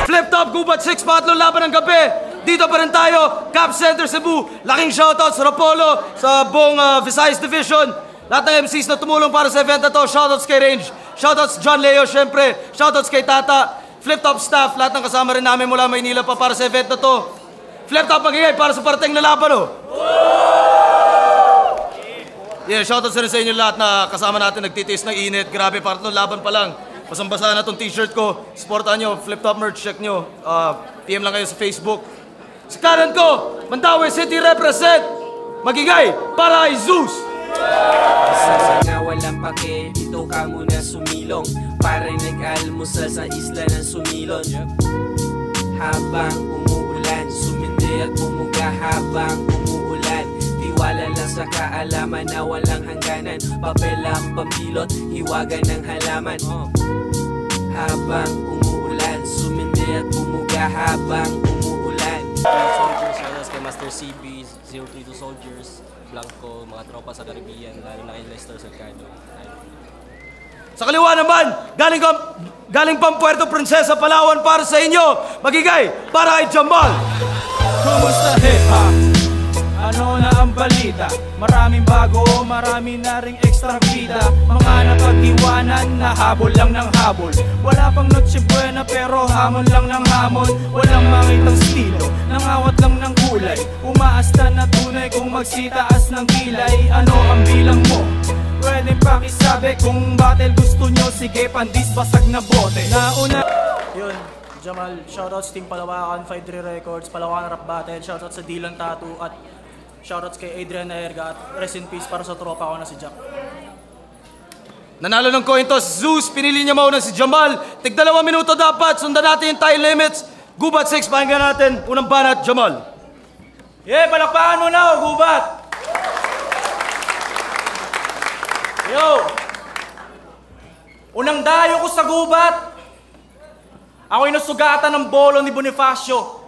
Flip Top Gubat 6, pangatlong laban ng gabi. Dito pa rin tayo, Cap Center Cebu. Laking shoutout sa Rapolo, sa buong Visayas Division. Lahat ng MCs na tumulong para sa event na to. Shoutouts kay Range, shoutouts John Leo, syempre. Shoutouts kay Tata, Flip Top staff, lahat ng kasama rin namin mula Maynila pa para sa event na to. Flip Top magigay para sa parating na laban, oh. Yeah, shoutouts rin sa inyo lahat na kasama natin nagtitiis ng init. Grabe, parating laban pa lang. Basang-basa na tong t-shirt ko. Supportan nyo, Flip Top merch, check nyo. PM lang kayo sa Facebook. Sa kanan ko, Mandaue City represent. Magigay para kay Zeus. Sana walang pake, dito ka muna sumilong. Para nag-almusal sa isla ng sumilon. Habang umuulan, sumindi at bumuga habang umuulan. Tiwala lang sa kaalaman na walang hangganan. Papel ang pambilot, hiwagan ng halaman. Habang umuulan, sumindi at bumuga habang umuulan. Soldiers, shoutouts kay Master CB, 032 Soldiers, Blanco, mga tropa sa Caribbean, lalo na kay Lester Cercado. Sa kaliwa naman, galing pang Puerto Princesa, Palawan para sa inyo. Magigay para kay Jamal. Kumusta hip-hop? Ano na ang balita? Maraming bago, marami na ring extra vida. Mga napag-iwanan na habol lang ng habol. Wala pang Noche Buena pero hamon lang ng hamon. Walang makitang stilo, nangawat lang ng kulay. Umaasta na tunay kung magsitaas ng kilay. Ano ang bilang mo? Pwede pakisabi kung battle gusto nyo. Sige, pandis basag na bote. Nauna yun, Jamal, shoutouts Team Palawakan, 5-3 Records, Palawakan Rap Battle, shoutouts sa Dylan Tattoo, at shoutouts kay Adrian Naherga, at rest in peace para sa tropa ko na si Jack. Nanalo ng coin toss, Zeus, pinili niya mauna si Jamal. Tig 2 minuto dapat, sundan natin yung time limits. Gubat 6, pakinggan natin, unang banat, Jamal. Yeah, palakpakan mo na, Gubat! Yo! Unang dayo ko sa Gubat, ako'y nasugatan ng bolo ni Bonifacio.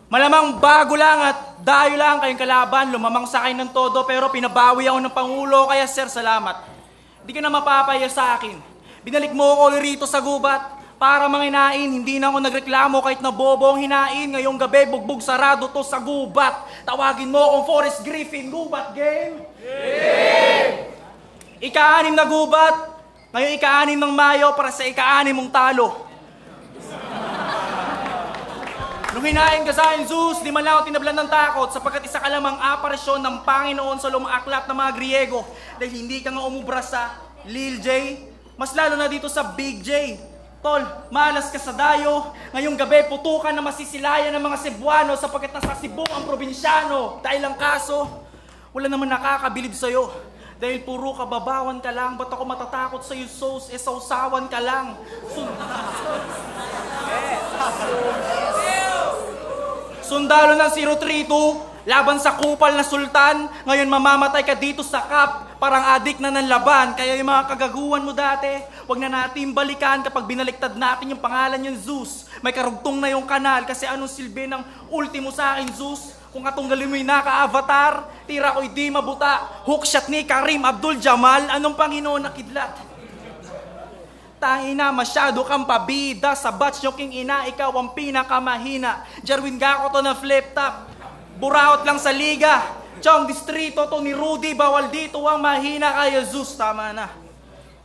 Malamang bago lang at dayo lang kayong kalaban, lumamang sa akin ng todo, pero pinabawi ako ng Pangulo, kaya sir, salamat. Hindi ka na mapapaya sa akin. Binalik mo ako rito sa Gubat para manginain, hindi na ako nagreklamo kahit na bobo ang hinain. Ngayong gabi, bugbog sarado to sa Gubat. Tawagin mo akong Forrest Griffin, Gubat game? Yeah! Ika-6 na Gubat, ngayon ika-6 ng Mayo para sa ika-6 mong talo. Nung hinain ka sa akin, Zeus, di man lang ako tinablan ng takot sapagkat isa ka lamang aparisyon ng Panginoon sa lumaaklat ng mga Griego. Dahil hindi ka nga umubra sa Lil J, mas lalo na dito sa Big J. Tol, malas ka sa dayo. Ngayong gabi, putukan na masisilayan ng mga Cebuano sapagkat nasa Cebu ang probinsyano. Dahil ang kaso, wala naman nakakabilib sa'yo. Dahil puro kababawan ka lang, ba't ako matatakot sa'yo, Sos? Sausawan ka lang. Sundalo ng 032, laban sa kupal na sultan. Ngayon mamamatay ka dito sa Kap, parang adik na ng laban. Kaya yung mga kagaguhan mo dati, wag na natin balikan kapag binaliktad natin yung pangalan yung Zeus. May karugtong na yung kanal, kasi anong silbi ng ultimo sa akin, Zeus? Kung katunggalin mo yung naka-avatar, tira ko'y di mabuta. Hookshot ni Karim Abdul-Jamal, anong Panginoon na kidlat? Tangina, masyado kang pabida. Sa batch nyo king ina, ikaw ang pinakamahina. Jerwin Gako to na flip top, buraot lang sa liga. Chong distrito to ni Rudy, bawal dito ang mahina. Kaya Zeus, tama na.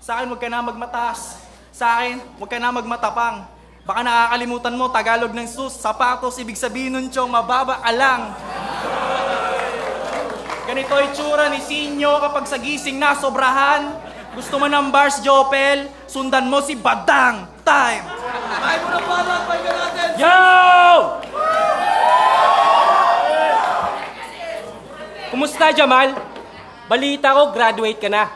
Sa akin, huwag ka na magmataas. Sa akin, huwag ka na magmatapang. Baka nakakalimutan mo, Tagalog ng sus, sapatos, ibig sabihin nun, Chong, mababa ka lang. Ganito itsura ni Sinyo kapag sa gising na sobrahan. Gusto mo ng bars, Jopel? Sundan mo si Badang. Time! Ay mo na para, pakinggan natin. Yo! Kumusta, Jamal? Balita ko, graduate ka na.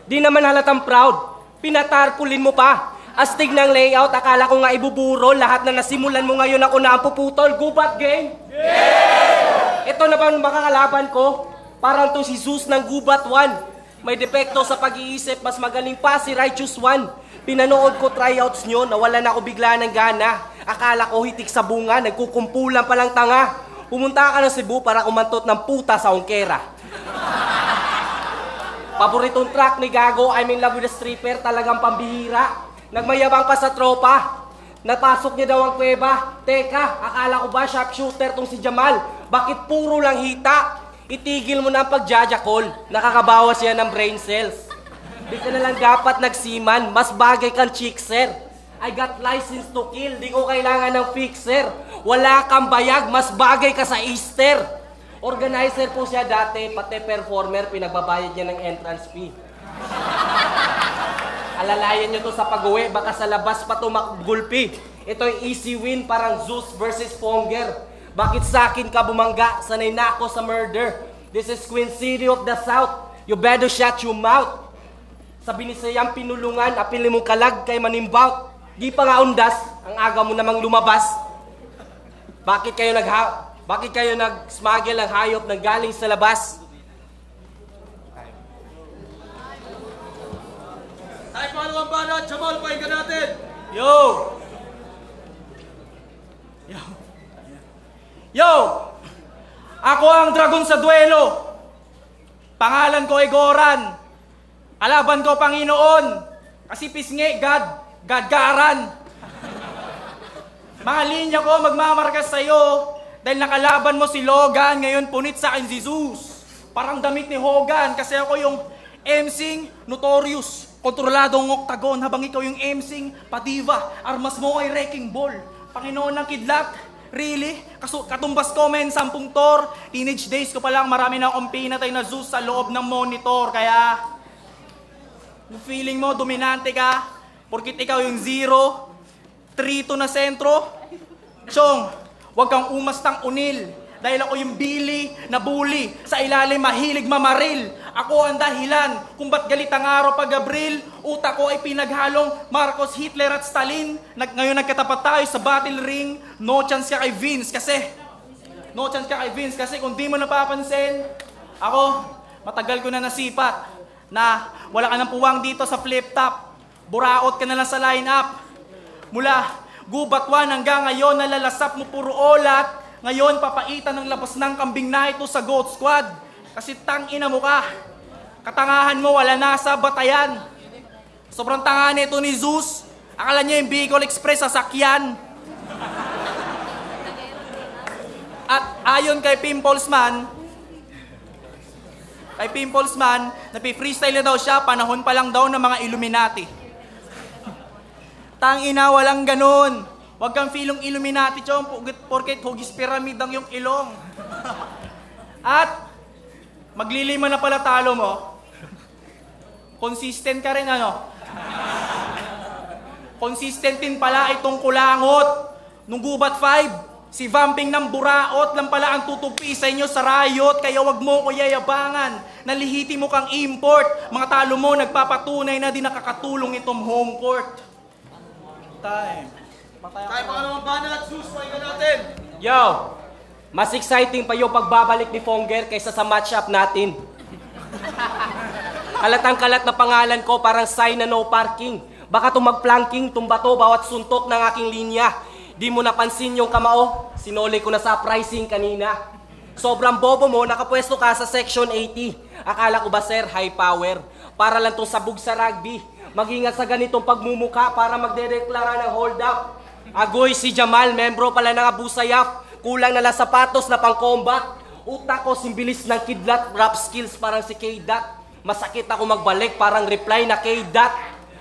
Di naman halatang proud. Pinatarpulin mo pa. Astig ng layout, akala ko nga ibuburo. Lahat na nasimulan mo ngayon, ako na ang puputol. Gubat game? Yeah! Ito na ba ang makakalaban ko? Parang to si Zeus ng Gubat 1. May depekto sa pag-iisip, mas magaling pa si Righteous 1. Pinanood ko tryouts nyo, nawalan ako bigla ng gana. Akala ko hitik sa bunga, nagkukumpulan palang tanga. Pumunta ka ng Cebu para kumantot ng puta sa ongkera. Paboritong track ni Gago, I'm in love with a stripper, talagang pambihira. Nagmayabang pa sa tropa. Napasok niya daw ang kuweba. Teka, akala ko ba sharpshooter tong si Jamal? Bakit puro lang hita? Itigil mo na ang pagjajakol. Nakakabawas yan ng brain cells. Di ka na lang dapat nagsiman. Mas bagay kang chickser. I got license to kill. Di ko kailangan ng fixer. Wala kang bayag. Mas bagay ka sa Easter. Organizer po siya dati, pati performer, pinagbabayad niya ng entrance fee. Alalayan nyo to sa pag-uwi, baka sa labas pa to makgulpi. Ito'y easy win, parang Zeus versus Fonger. Bakit sa akin ka bumangga? Sanay na ako sa murder. This is Queen City of the South. You better shut your mouth. Sa binisayang pinulungan, apili mong kalag kay manimbaut. Di pa nga undas, ang aga mo namang lumabas. Bakit kayo nag-smuggle ng hayop na galing sa labas? Tayo pangalawang banat, Jamal, pakinggan natin. Yo! Ako ang dragon sa duelo. Pangalan ko ay Goran. Kalaban ko Panginoon. Kasi pisngi, gadgaran. Mga linya ko magmamarkas sa'yo. Dahil nakalaban mo si Logan, ngayon punit sa akin si Zeus. Parang damit ni Hogan kasi ako yung emsing notorious. Kontroladong octagon habang ikaw yung emsing padiva. Armas mo ay wrecking ball. Panginoon ng kidlat, really? Katumbas ko men, 10 tor. Teenage days ko pa lang marami na akong pinatay na Zeus sa loob ng monitor. Kaya, yung feeling mo dominante ka, porkit ikaw yung 0, 3-2 na sentro. Chong, huwag kang umastang unil. Dahil ako yung Billy na bully. Sa ilalim mahilig mamaril. Ako ang dahilan kung ba't galit ang araw pag Abril. Utak ko ay pinaghalong Marcos, Hitler at Stalin. Ngayon nagkatapat tayo sa battle ring. No chance ka kay Vince kasi kung di mo napapansin, ako matagal ko na nasipat na wala ka ng puwang dito sa flip top. Buraot ka na lang sa line-up. Mula Gubat 1 hanggang ngayon nalalasap mo puro olat. Ngayon papaitan ng labas ng kambing na ito sa Goat Squad. Kasi tangina mo ka. Katangahan mo wala na sa batayan. Sobrang tanga nito ni Zeus. Akala niya yung Bicol Express sasakyan. At ayon kay Pimples Man, napi-freestyle na daw siya, panahon pa lang daw ng mga Illuminati. Tangina, walang ganun. Huwag kang feelong Illuminati, chong, porket hugis pyramid ang yung ilong. At, maglilima na pala talo mo. Consistent ka rin, ano? Consistent din pala itong kulangot. Nung Gubat 5, si Vamping ng Buraot lang pala ang tutupi sa inyo sa riot. Kaya wag mo ko yayabangan. Nalihiti mo kang import. Mga talo mo nagpapatunay na di nakakatulong itong home court. Time. Tayo pangalawang banat, Zeus, pakinggan natin. Yo! Mas exciting pa yung pagbabalik ni Fonger kaysa sa matchup natin. Kalatang-kalat na pangalan ko, parang sign na no parking. Baka tumag-planking, tumbato bawat suntok ng aking linya. Di mo napansin yung kamao, sinoli ko na sa pricing kanina. Sobrang bobo mo, nakapwesto ka sa section 80. Akala ko ba sir, high power? Para lang tong sabog sa rugby. Mag-ingat sa ganitong pagmumuka para magdedeklara ng hold up. Agoy si Jamal, membro pala ng Abu Sayyaf. Kulang na lang sapatos na pang-combat. Utak ko simbilis ng kidlat, rap skills parang si K-Dot. Masakit ako magbalik, parang reply na K-Dot.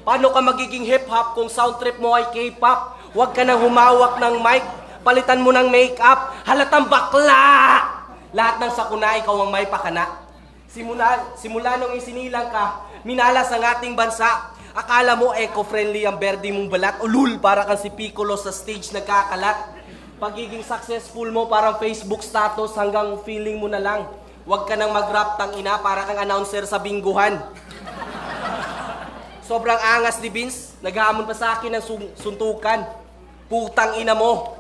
Paano ka magiging hip-hop kung sound trip mo ay K-pop? Huwag ka nang humawak ng mic, palitan mo ng make-up. Halatang bakla! Lahat ng sakuna, ikaw ang may pakana. Simula nung isinilang ka, minalas ang ating bansa. Akala mo eco-friendly ang berde mong balat. Ulul, para kang si Piccolo sa stage nagkakalat. Pagiging successful mo parang Facebook status hanggang feeling mo na lang. Huwag ka nang mag-rap tang ina para kang announcer sa bingguhan. Sobrang angas ni Vince, naghahamon pa sa akin ng suntukan. Putang ina mo.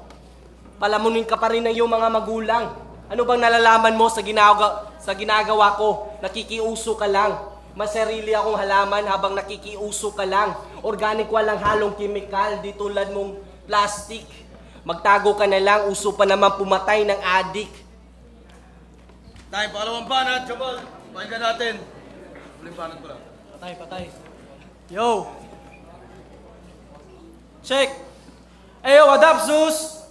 Palamunin ka pa rin ng iyong mga magulang. Ano bang nalalaman mo sa ginagawa ko? Nakikiuso ka lang. Mas sarili akong halaman habang nakikiuso ka lang. Organic, walang halong chemical, di tulad mong plastic. Magtago ka na lang, uso pa naman pumatay ng adik. Tayo pangalawang banat, Jamal, pakinggan natin. Patay. Yo! Check! Ayo, what up, Zeus?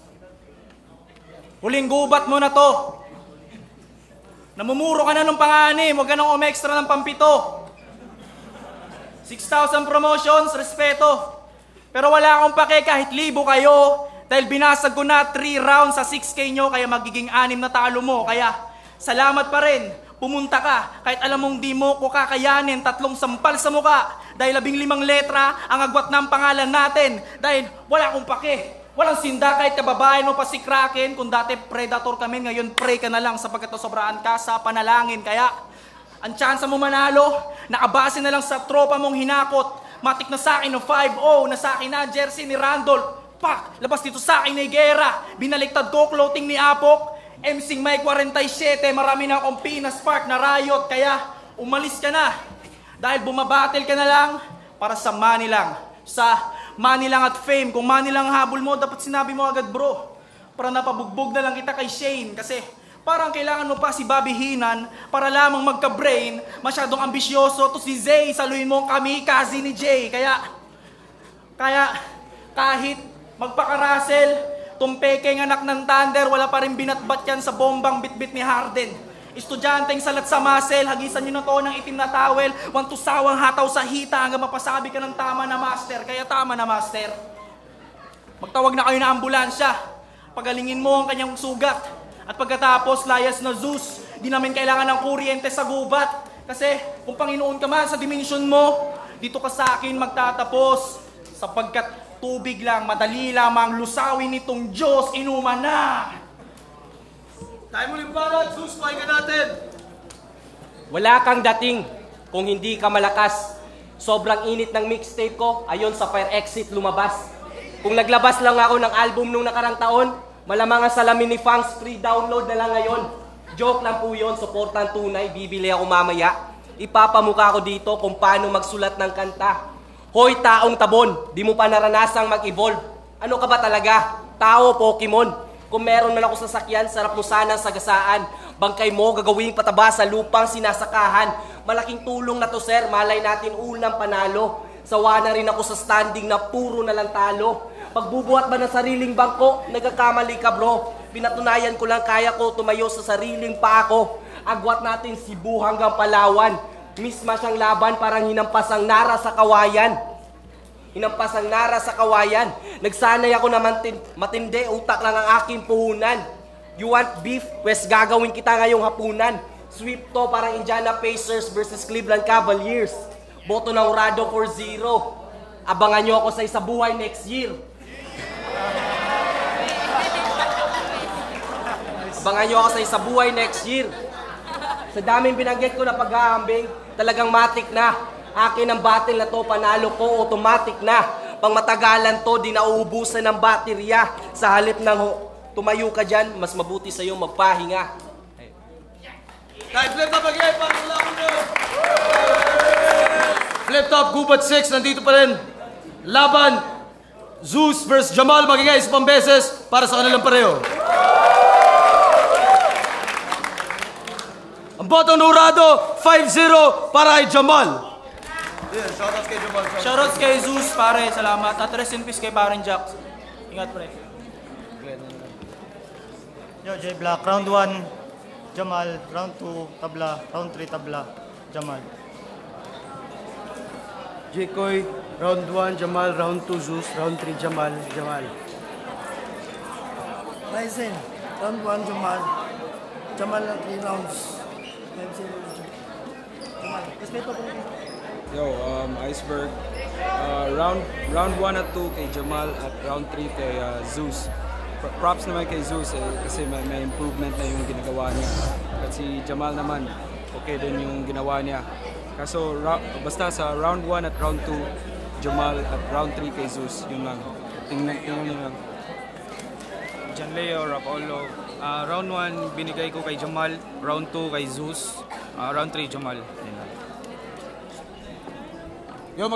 Huling gubat mo na to. Namumuro ka na ng pang-anim, huwag ka nang umextra ng pampito. 6,000 promotions, respeto. Pero wala akong pake kahit libo kayo dahil binasag ko na 3 rounds sa 6K nyo kaya magiging 6 na talo mo. Kaya salamat pa rin. Pumunta ka, kahit alam mong di mo ko kakayanin, 3 sampal sa muka. Dahil 15 letra ang agwat ng pangalan natin. Dahil wala akong pake. Walang sinda kahit kababayan mo pa si Kraken. Kung dati predator kami, ngayon prey ka na lang sapagkat sobraan ka sa panalangin. Kaya, ang tsansa mo manalo, nakabase na lang sa tropa mong hinakot. Matik na sa akin ng 5-0, na sa akin na jersey ni Randolph. Pak, labas dito sa akin ni Guerra. Binaliktad ko clothing ni Apok. MC May 47, marami na akong pinaspark na riot, kaya umalis ka na. Dahil bumabattle ka na lang para sa money lang. Sa money lang at fame. Kung money lang habol mo, dapat sinabi mo agad bro. Para napabugbog na lang kita kay Shane. Kasi parang kailangan mo pa si Bobby Heenan para lamang magka-brain. Masyadong ambisyoso to si Zay. Saluhin mo kami, kazi ni Jay. Kaya kahit magpaka-Russell, tumpekeng anak ng Thunder, wala pa rin binatbat yan sa bombang bitbit ni Harden. Estudyanteng salat sa muscle, hagisan nyo na to ng itim na towel, want to sawang hataw sa hita hanggang mapasabi ka ng tama na master. Kaya tama na master. Magtawag na kayo na ambulansya, pagalingin mo ang kanyang sugat. At pagkatapos, layas na Zeus, di namin kailangan ng kuryente sa gubat. Kasi kung Panginoon ka man sa dimension mo, dito ka sa akin magtatapos. Sapagkat tubig lang, madali lamang lusawin nitong Diyos, inuman na! Tayo mo limbanat, Zeus, pahinga natin! Wala kang dating kung hindi ka malakas. Sobrang init ng mixtape ko, ayon sa Fire Exit lumabas. Kung naglabas lang ako ng album nung nakarang taon, malamang ang salamin ni Fangs, free download na lang ngayon. Joke lang po yun, supportan tunay, bibili ako mamaya. Ipapamukha ko dito kung paano magsulat ng kanta. Hoy taong tabon, di mo pa naranasang mag-evolve. Ano ka ba talaga? Tao, Pokemon. Kung meron man ako sasakyan, sarap mo sana sagasaan. Bangkay mo, gagawing pataba sa lupang sinasakahan. Malaking tulong na to sir, malay natin unang panalo. Sawa na rin ako sa standing na puro na lang talo. Pagbubuhat ba ng sariling bangko, nagkakamali ka bro. Pinatunayan ko lang kaya ko tumayo sa sariling pa ako. Agwat natin Cebu hanggang Palawan. Misma siyang laban, parang hinampasang nara sa kawayan. Hinampasang nara sa kawayan. Nagsanay ako na matindi, utak lang ang aking puhunan. You want beef? Wes gagawin kita ngayong hapunan. Sweep to parang Indiana Pacers versus Cleveland Cavaliers. Boto ng Urado 4-0. Abangan nyo ako sa isa buhay next year. Abangan nyo ako sa isa buhay next year. Sa daming binanggit ko na pag-aambing, talagang matik na. Akin ang battle na to, panalo ko, automatic na. Pang matagalan to, di nauubusan ng baterya. Sa halip ng tumayo ka dyan, mas mabuti sa'yo magpahinga. Kahit flip top again, parang lang mo. Flip top, Gubat 6, nandito pa rin. Laban, Zeus vs Jamal, magigay isa pang beses para sa kanilang pareho. Ang botong ng Urado, 5-0 para kay Jamal. Yeah, shoutouts kay Jamal. Shoutouts kay Zeus, pare. Salamat. At rest in peace kay Paren Jack. Ingat, pre. Yo, J Black. Round 1, Jamal. Round 2, tabla. Round 3, tabla. Jamal. Jkoy, round 1, Jamal. Round 2, Zeus. Round 3, Jamal. Jamal. Ryzen. Round 1, Jamal. Jamal na 3 rounds. Jamal. Respeto po. Yo, Iceberg. Round 1 at 2 kay Jamal at round 3 kay Zeus. Props naman kay Zeus kasi may improvement na yung ginagawa niya. At si Jamal naman, okay din yung ginawa niya. Kaso basta sa round 1 at round 2, Jamal at round 3 kay Zeus. Yun lang. Tingnan nyo lang. John Leo, Rapolo. Round 1 binigay ko kay Jamal, round 2 kay Zeus, round 3 Jamal. Yo,